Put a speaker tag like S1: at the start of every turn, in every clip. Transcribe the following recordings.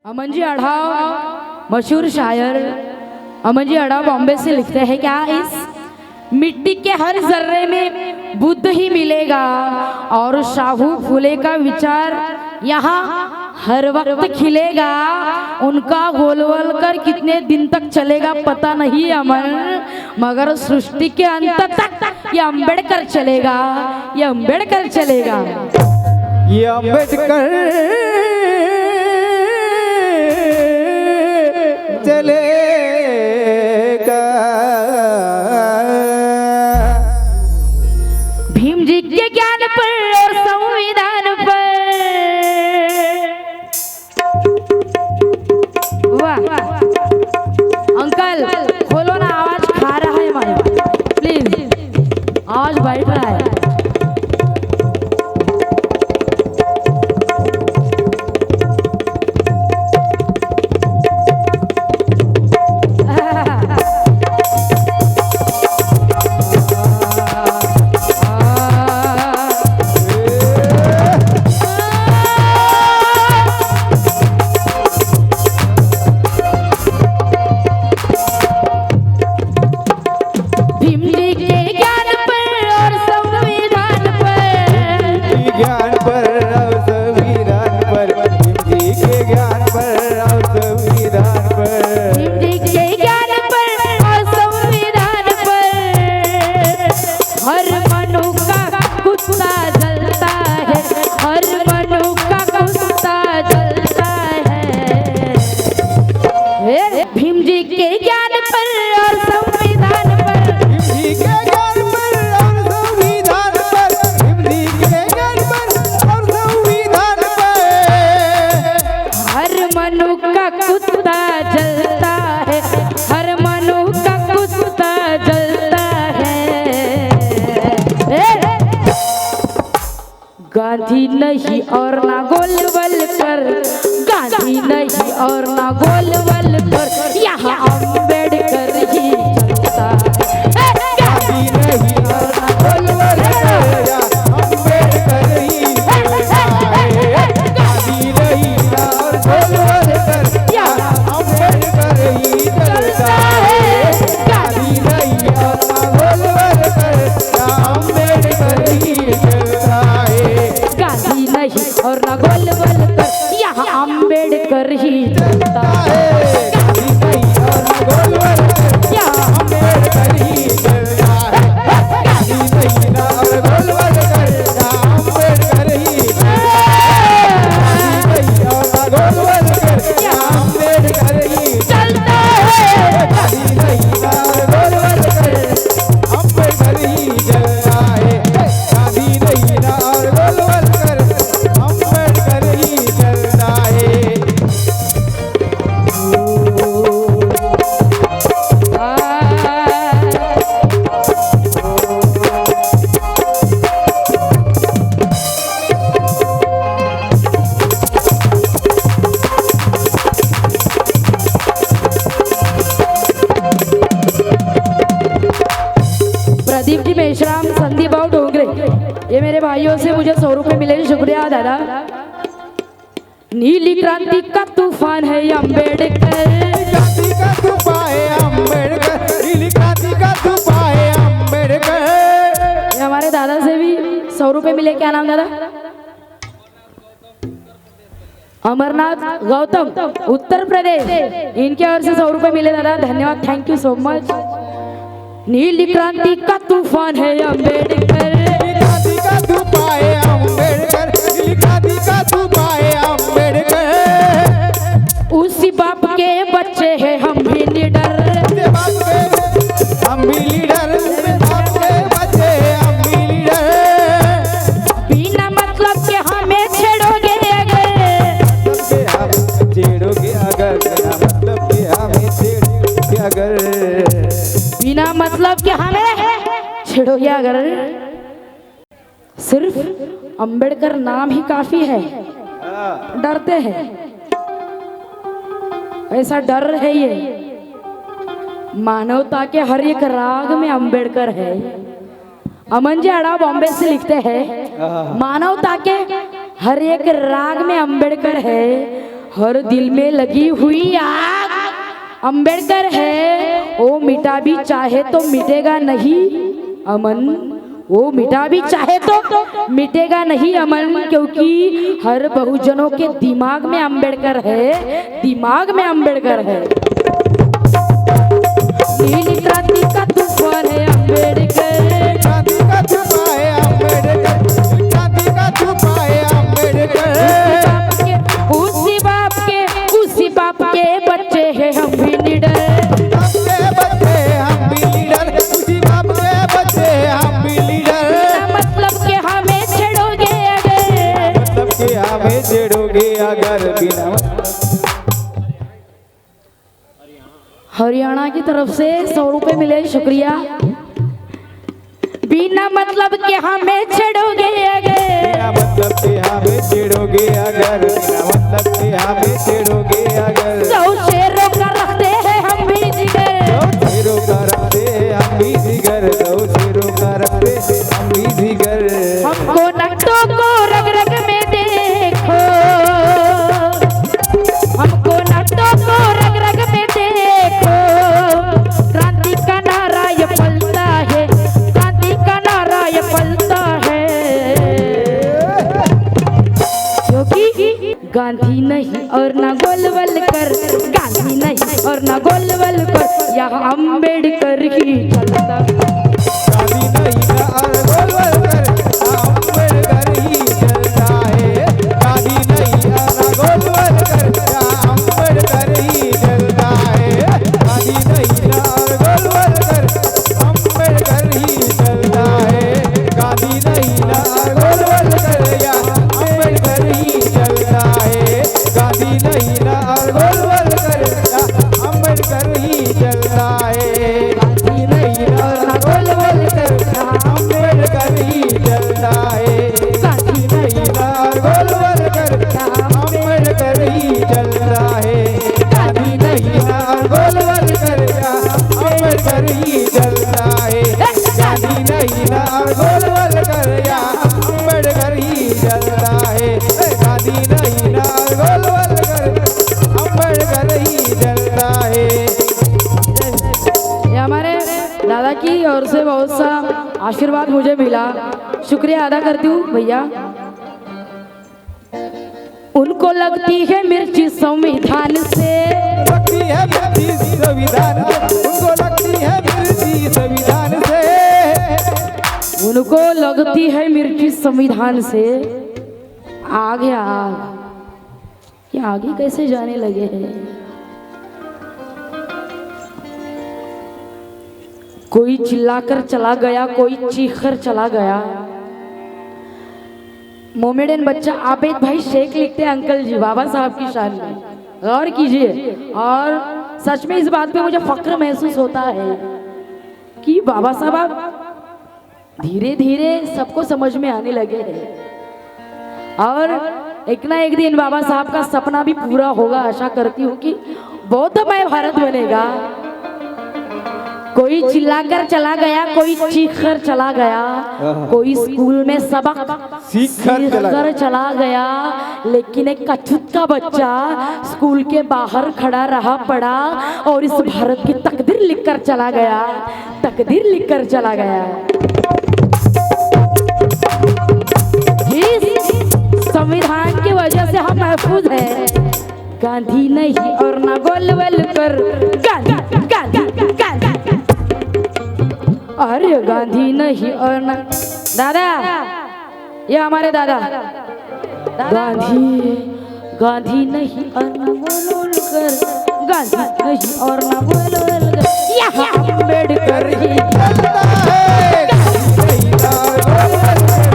S1: अमन जी अढ़ाव मशहूर शायर अमन जी अढ़ाव बॉम्बे से लिखते हैं क्या इस मिट्टी के हर जर्रे में बुद्ध ही मिलेगा और शाहू फूले का विचार यहाँ हर वक्त खिलेगा। उनका गोलवल कर कितने दिन तक चलेगा पता नहीं अमन, मगर सृष्टि के अंत तक ये अम्बेडकर चलेगा, ये अम्बेडकर चलेगा,
S2: ये अम्बेडकर चलेगा।
S1: भीम जी के ज्ञान पर और संविधान पर, वाह अंकल खोलो ना, आवाज खा रहा है माया, प्लीज आवाज बैठ रहा है। भीम जी के ज्ञान पर और संविधान पर,
S2: भीम जी के ज्ञान पर और संविधान पर, भीम जी के ज्ञान पर और संविधान पर,
S1: हर मनुष्य का कुत्ता जलता है, हर मनुष्य का कुत्ता जलता है। गांधी नहीं और ना गोलवलकर, गांधी नहीं और ना गोलवलकर, यहाँ अम्बेडकर ही चलता है।
S2: गांधी नहीं और ना गोलवलकर, अम्बेडकर ही चलता है। गांधी नहीं और गोलवलकर, अम्बेडकर ही चलता है। गांधी नहीं और ना गोलवलकर, अम्बेडकर ही चलता है।
S1: गांधी नहीं और ना गोलवलकर, यहाँ अम्बेडकर ही चलता है।
S2: गांधी नहीं और ना गोलवलकर, अम्बेडकर ही चलता है। गांधी नहीं और गोलवलकर, अम्बेडकर ही चलता है। गांधी नहीं और गोलवलकर, अम्बेडकर ही चलता है। गांधी नहीं और गोलवलकर, अम्बेडकर ही चलता है। गांधी नहीं और गोलवलकर, अम्बेडकर ही चलता है।
S1: प्रदीप जी मेश्राम, संदीप भाव डोंगरे, ये मेरे भाइयों से मुझे 100 रुपए मिले, शुक्रिया दादा। नीली क्रांति का तूफान है अम्बेडकर,
S2: क्रांति का तूफान है अम्बेडकर, नीली क्रांति का तूफान है अम्बेडकर।
S1: ये हमारे दादा से भी 100 रुपए मिले, क्या नाम दादा? अमरनाथ गौतम, उत्तर प्रदेश, इनके ओर से 100 रुपए मिले दादा, धन्यवाद, थैंक यू सो मच। नीली क्रांति का तूफान है अम्बेडकर,
S2: क्रांति का तूफान है अम्बेडकर, नीली क्रांति का तूफान है अम्बेडकर।
S1: उसी बाप के बच्चे हैं हम भी निडर,
S2: हम भी लीडर, बाप के बच्चे हम भी लीडर।
S1: बिना मतलब के हमें छेड़ोगे
S2: हम छेड़ोगे अगर, बिना मतलब के हमें छेड़ोगे अगर,
S1: बिना मतलब के हमें छेड़ोगे अगर। सिर्फ अंबेडकर नाम ही काफी है, डरते हैं, ऐसा डर है ये। मानवता के हर एक राग में अंबेडकर है। अमन जी अड़ा बॉम्बे से लिखते हैं, मानवता के हर एक राग में अंबेडकर है, हर दिल में लगी हुई आग अंबेडकर है, वो मिटा भी चाहे तो मिटेगा नहीं अमन, वो मिटा भी चाहे तो मिटेगा नहीं अमन, क्योंकि हर बहुजनों के दिमाग में अंबेडकर है, दिमाग में अंबेडकर है। नीली क्रांति का तूफान है अंबेडकर,
S2: क्रांति का छुपा है अंबेडकर, क्रांति का छुपा है अंबेडकर।
S1: उसी बाप के बच्चे हैं हम भी निडर,
S2: आपके बच्चे हम भी लीडर, उसी बाप के बच्चे हम भी लीडर।
S1: मतलब कि हमें छेड़ोगे अगर,
S2: मतलब कि हमें छेड़ोगे अगर बिना।
S1: हरियाणा की तरफ से 100 रुपए मिले, शुक्रिया। बिना मतलब के हमें छेड़ोगे अगर,
S2: बिना मतलब के हमें छेड़ोगे अगर, बिना मतलब के हमें छेड़ोगे अगर।
S1: 100 शेरों का रखते हैं हम भी जिगर,
S2: 100 शेरों का रखते हम भी जिगर, 100 शेरों का रखते हम भी जिगर।
S1: हमको नट्टों को रग रग में देखो, हमको नट्टों को रग रग में देखो, क्रांति का नारा ये पलता है, क्रांति का नारा ये पलता है, क्योंकि गांधी नहीं और ना गोलवल कर, गांधी नहीं और ना गोलवल कर, यहाँ अंबेडकर ही चलता।
S2: गांधी नहीं ना और गोलवल कर, अंबेडकर ही चलता है। गांधी नहीं ना गोलवल कर, अंबेडकर ही चलता है। गांधी नहीं ना और गोलवल कर, अंबेडकर ही चलता है। गांधी नहीं ना और गोलवल कर, अंबेडकर ही चलता है। गांधी नहीं ना और गोलवल कर, अंबेडकर ही चलता है। गांधी नहीं ना और गोलवल कर, अंबेडकर ही चलता है। गांधी नहीं ना और गोलवल कर, अंबेडकर ही चलता है। गांधी नहीं ना और गोलवल कर, अंबेडकर ही चलता है। गांधी नहीं ना और गोलवल कर, अंबेडकर ही चलता है। गांधी नहीं ना और गोलवल कर, अंबेडकर ही चलता है।
S1: ये हमारे दादा की ओर से बहुत सा आशीर्वाद मुझे मिला, शुक्रिया अदा करती हूँ भैया। उनको लगती है मिर्ची संविधान से,
S2: लगती है मिर्ची संविधान से, उनको लगती है मिर्ची संविधान से,
S1: उनको लगती है मिर्ची संविधान से। आगे आग, ये आगे कैसे जाने लगे हैं? कोई चिल्लाकर चला गया, कोई चीख कर चला गया। मोमेडियन बच्चा आबेद भाई शेख लिखते हैं अंकल जी बाबा साहब की शान में, गौर कीजिए। और सच में इस बात पे मुझे फक्र महसूस होता है कि बाबा साहब आप धीरे धीरे सबको समझ में आने लगे हैं, और एक ना एक दिन बाबा साहब का सपना भी पूरा होगा। आशा करती हूँ कि बौद्धमय भारत बनेगा। कोई चिल्लाकर चला गया, कोई चीख कर चला गया, कोई स्कूल में सबक
S2: सीख कर
S1: चला गया, लेकिन एक कछुत का बच्चा स्कूल के बाहर खड़ा रहा पड़ा और इस भारत की तकदीर लिखकर चला गया, तकदीर लिखकर चला गया। इस संविधान की वजह से हम महफूज हैं। गांधी नहीं और ना गोलवल कर, गांधी गांधी गांधी, अरे गांधी नहीं और ना दादा, ये हमारे दादा, गांधी गांधी नहीं और ना गोलवल कर, गांधी नहीं और ना गोलवल कर, यहाँ अम्बेडकर ही
S2: चलता है। गांधी नहीं ना और गोलवल कर,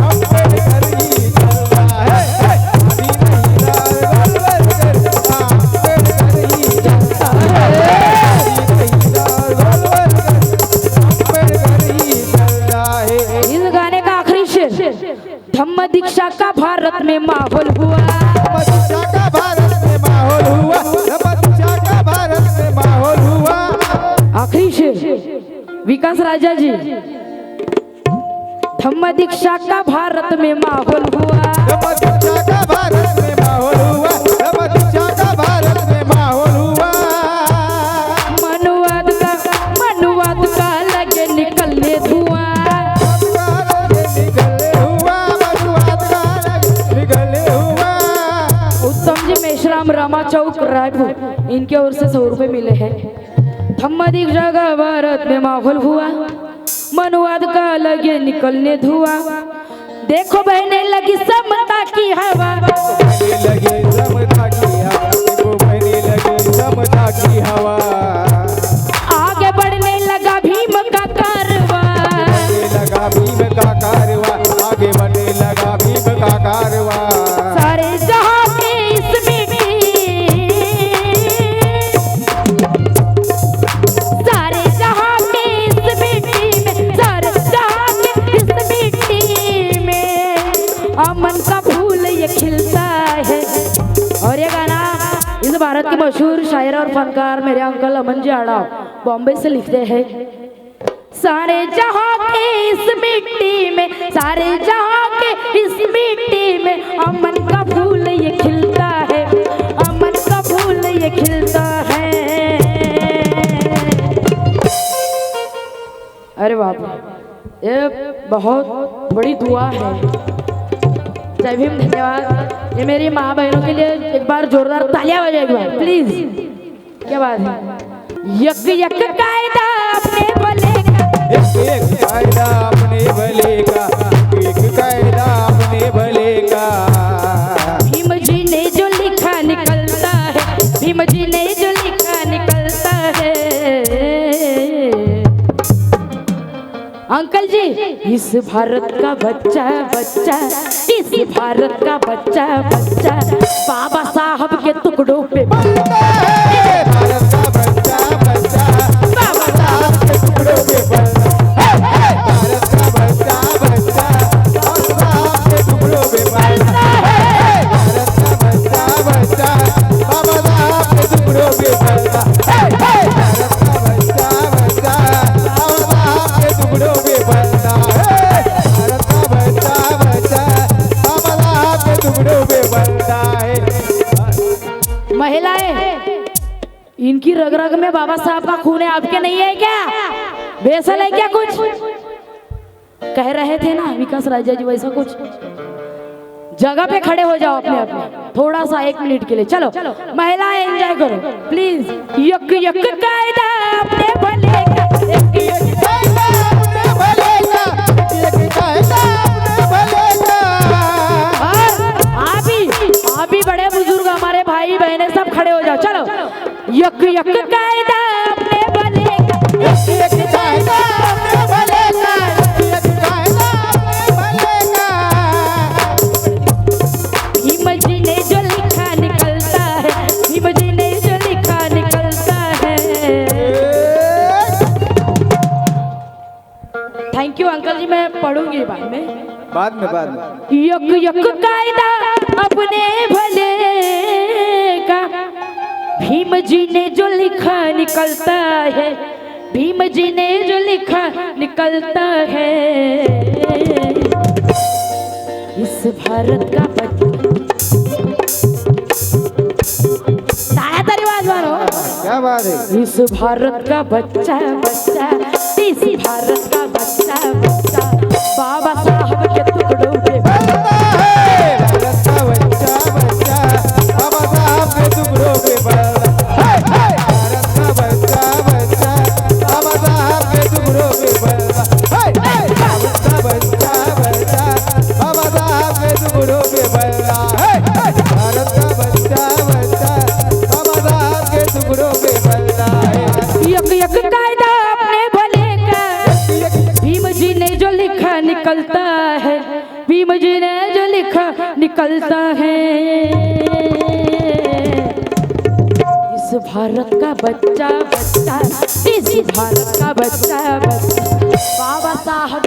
S2: अंबेडकर ही चलता है। गांधी नहीं ना और गोलवल कर, अंबेडकर ही चलता है। गांधी नहीं ना और गोलवल कर, अंबेडकर ही चलता है।
S1: इस गाने का आखिरी शेर, धम्म दीक्षा का भारत में माहौल हुआ,
S2: दीक्षा का भारत में माहौल हुआ, दीक्षा का भारत में माहौल हुआ।
S1: आखिरी शेर विकास राजा जी, धम्म दीक्षा का भारत में माहौल हुआ,
S2: दीक्षा का भारत में माहौल हुआ।
S1: श्याम रामा चौक रायपुर, इनके ओर से 100 रुपए मिले हैं। थम्मदिक जगह भारत में माहौल हुआ, मनवाद का लगे निकलने धुआं। देखो बहने लगी समता की हवा,
S2: बहने लगी समता की हवा, देखो बहने लगी समता की हवा।
S1: आगे बढ़ने लगा भीम का कारवा,
S2: बढ़ने लगा भीम का कारवा, आगे बढ़ने लगा भीम का कारवा।
S1: सारे जहां के इस मिट्टी, सारे जहां के इस मिट्टी में, सारे जहां के इस मिट्टी में अमन का फूल ये खिलता है। और ये गाना इस भारत के मशहूर शायर और फनकार मेरे अंकल अमन जी आड़ाव बॉम्बे से लिखते हैं। सारे जहां के इस मिट्टी में, सारे जहां के इस मिट्टी में अमन का फूल ये खिलता है, अमन का फूल ये खिलता है। अरे बाप रे, ये बहुत बड़ी दुआ है। जय भीम, धन्यवाद। ये मेरी माँ बहनों के लिए एक बार जोरदार तालियां बजाइए एक बार प्लीज। क्या बात है। यक यक कायदा अपने भले का,
S2: एक कायदा अपने भले का, एक कायदा अपने भले का।
S1: भीम जी ने जो लिखा निकलता है, भीम जी ने जो लिखा निकलता है। अंकल जी, इस भारत का बच्चा बच्चा, इस भारत का बच्चा बच्चा बाबा साहब के टुकड़ों पे
S2: बनता है। भारत का बच्चा बच्चा बाबा साहब के टुकड़ों पे बनता है। भारत का बच्चा बच्चा बाबा साहब के टुकड़ों पे बनता है। भारत का बच्चा बच्चा बाबा साहब के टुकड़ों पे बनता है। भारत का बच्चा बच्चा बाबा साहब के टुकड़ों पे बनता है। भारत का बच्चा बच्चा बाबा साहब के टुकड़ों पे बनता है।
S1: महिलाएं, इनकी रग रग में बाबा साहब का खून है, आपके नहीं है क्या? बेसल है क्या? कुछ कह रहे थे ना विकास राजा जी, वैसा कुछ जगह पे खड़े हो जाओ अपने अपने, थोड़ा सा 1 मिनट के लिए। चलो महिलाएं एंजॉय करो प्लीज। यक यक कायदा अपने भले का, यक यक
S2: कायदा अपने भले का, एक कायदा अपने भले का।
S1: आप भी बड़े बुजुर्ग हमारे भाई बहनें सब खड़े हो जाओ। चलो यक यक कायदा अपने भले का,
S2: एक कायदा अपने भले का, एक कायदा अपने भले का।
S1: भीम जी ने जो लिखा निकलता है, भीम जी ने जो लिखा निकलता है। थैंक यू अंकल जी, मैं पढ़ूंगी बाद में। यक यक कायदा अपने भले का, भीम जी ने जो लिखा निकलता है, भीम जी ने जो लिखा निकलता है। इस भारत का
S2: क्या बात है।
S1: इस भारत का बच्चा बच्चा, इस भारत का बच्चा बच्चा बाबा साहब के टुकड़ों पे
S2: बनता है। भारत का बच्चा बच्चा बाबा साहब के टुकड़ों पे बनता है। भारत का बच्चा बच्चा बाबा साहब के टुकड़ों पे बनता है। भारत का बच्चा बच्चा बाबा साहब के टुकड़ों पे बनता है। भारत का बच्चा बच्चा बाबा साहब के टुकड़ों पे बनता है।
S1: यक यक कायदा अपने भले का, भीम जी ने जो लिखा निकलता है, भीम जी ने जो लिखा निकलता है। इस भारत का बच्चा बच्चा, इस भारत का बच्चा बच्चा बाबा साहब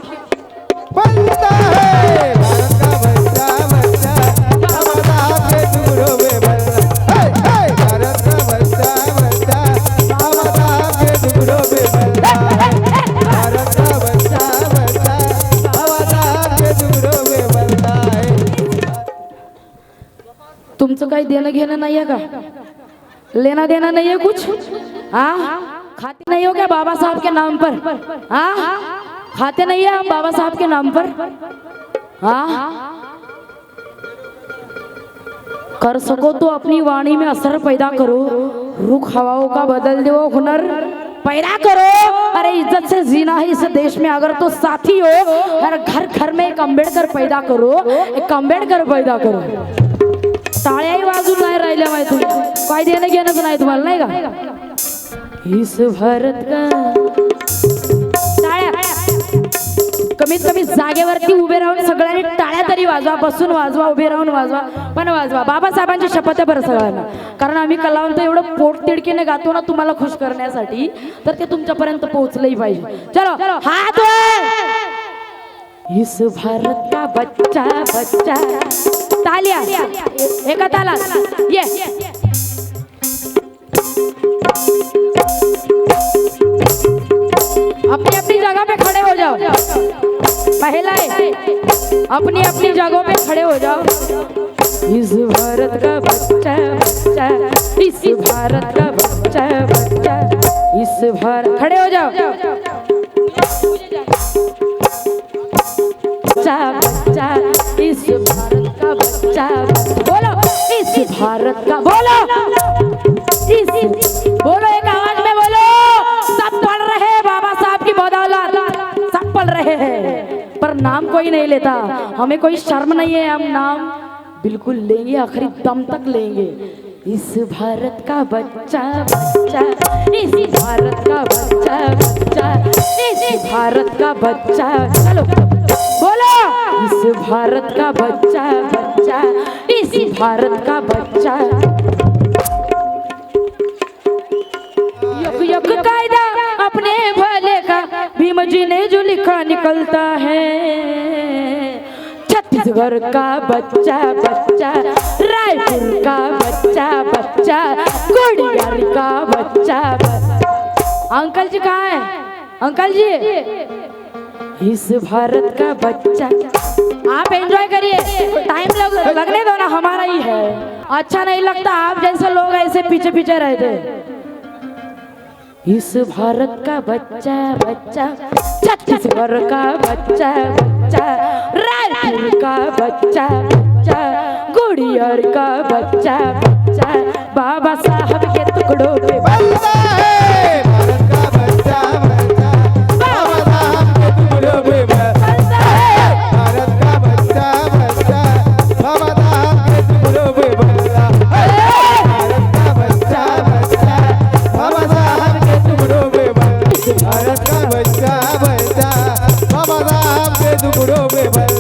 S2: बनता है। भारत का बच्चा बच्चा बाबा साहब के टुकड़ों पे बनता है। भारत का बच्चा बच्चा बाबा साहब के टुकड़ों पे बनता है। भारत का बच्चा बच्चा बाबा साहब के टुकड़ों पे बनता है।
S1: तुमचं काही देणं घेणं नाहीये का? लेना देना नहीं है कुछ? हाँ, खाते नहीं हो क्या बाबा साहब के नाम पर? हाँ, खाते नहीं है हम बाबा साहब के नाम पर? हाँ, कर सको तो अपनी वाणी में असर पैदा करो, रुख हवाओं का बदल दो हुनर पैदा करो। अरे इज्जत से जीना है इस देश में अगर तो साथी हो, हर घर घर में एक अम्बेडकर पैदा करो, एक अम्बेडकर पैदा करो। टाळ्याही वाजून नाही राहिल्या माहिती, काय देणं घेणं नाही तुम्हाला, नाही का? इस भारत का टाळ्या कमीत कमी जागेवरती उभे राहून सगळ्यांनी टाळ्या तरी वाजवा, बसून वाजवा, उभे राहून वाजवा, पण वाजवा। बाबासाहेबांची शपथ आहे बरं सगळ्यांना, कारण आम्ही कलावंत एवढं पोट तिडकीने गातो ना तुम्हाला खुश करण्यासाठी, तर ते तुमच्यापर्यंत पोहोचलंही पाहिजे। चलो हात वर। इस भारत का बच्चा बच्चा, तालिया एका तालात, ये अपनी अपनी जगह पे खड़े हो जाओ, महिलाएं अपनी अपनी जगहों पे खड़े हो जाओ। इस भारत का बच्चा बच्चा, इस भारत का बच्चा बच्चा, इस भारत, खड़े हो जाओ। बच्चा बच्चा, इस भारत का बच्चा, बोलो इस भारत का, बोलो इस, बोलो एक आवाज में बोलो। सब पढ़ रहे हैं बाबा साहब की बदौलत, सब पढ़ रहे हैं, पर नाम कोई नहीं लेता। हमें कोई शर्म नहीं है, हम नाम बिल्कुल लेंगे, आखिरी दम तक लेंगे। इस भारत का बच्चा बच्चा, इस भारत का बच्चा बच्चा, इस भारत का बच्चा, चलो बोलो इस भारत का बच्चा बच्चा, इस भारत का बच्चा। यक यक कायदा अपने भले का, भीम जी ने जो लिखा निकलता है। छत्तीसगढ़ का बच्चा बच्चा, रायपुर का बच्चा बच्चा, कोडियार का बच्चा बच्चा। अंकल जी कहाँ है? अंकल जी, इस भारत का बच्चा, आप एंजॉय करिए, टाइम लगने दो ना, हमारा ही है। अच्छा नहीं लगता आप जैसे लोग ऐसे पीछे पीछे रहते। इस भारत का बच्चा बच्चा, छत्तीसगढ़ का बच्चा बच्चा, रायपुर का बच्चा बच्चा, गुड़ियर का बच्चा बच्चा, बाबा साहब के टुकड़ों पे
S2: बनता है भारत का बच्चा बच्चा, बाबा साहब के टुकड़ों पे बनता है। भारत का बच्चा बच्चा, बाबा साहब के टुकड़ों पे बनता है। भारत का बच्चा बच्चा, बाबा साहब के टुकड़ों पे बनता है। भारत का बच्चा बच्चा, बाबा साहब के टुकड़ों पे बनता है।